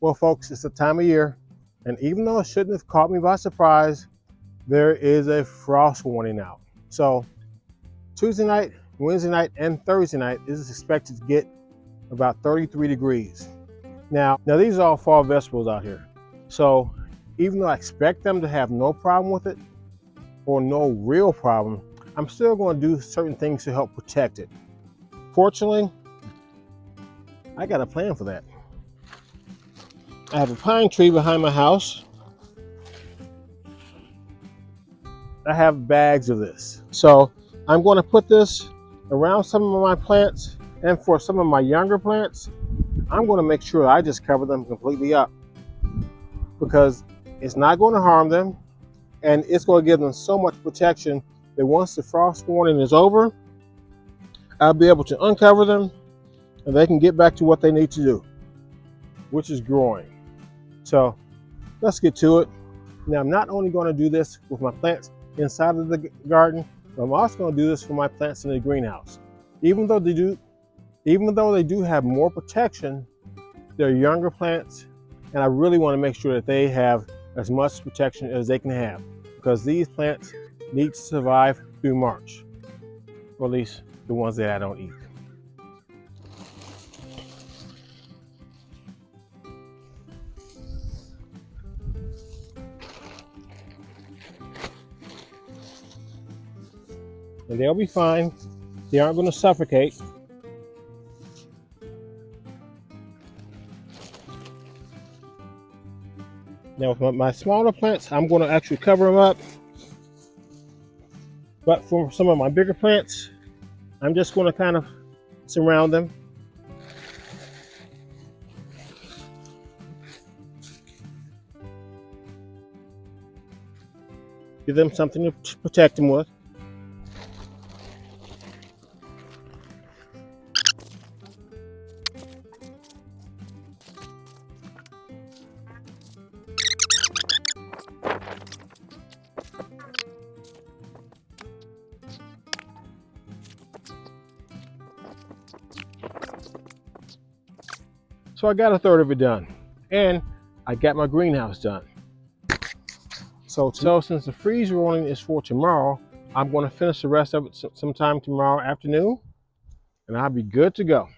Well, folks, it's the time of year, and even though it shouldn't have caught me by surprise, there is a frost warning out. So Tuesday night, Wednesday night, and Thursday night is expected to get about 33 degrees. Now these are all fall vegetables out here. So even though I expect them to have no problem with it, or no real problem, I'm still going to do certain things to help protect it. Fortunately, I got a plan for that. I have a pine tree behind my house. I have bags of this. So I'm going to put this around some of my plants, and for some of my younger plants, I'm going to make sure I just cover them completely up, because it's not going to harm them, and it's going to give them so much protection that once the frost warning is over, I'll be able to uncover them and they can get back to what they need to do, which is growing. So let's get to it. Now, I'm not only going to do this with my plants inside of the garden, but I'm also going to do this for my plants in the greenhouse. Even though they do have more protection, they're younger plants, and I really want to make sure that they have as much protection as they can have, because these plants need to survive through March, or at least the ones that I don't eat. And they'll be fine. They aren't going to suffocate. Now with my smaller plants, I'm going to actually cover them up. But for some of my bigger plants, I'm just going to kind of surround them. Give them something to protect them with. So I got a third of it done, and I got my greenhouse done. So since the freeze warning is for tomorrow, I'm going to finish the rest of it sometime tomorrow afternoon, and I'll be good to go.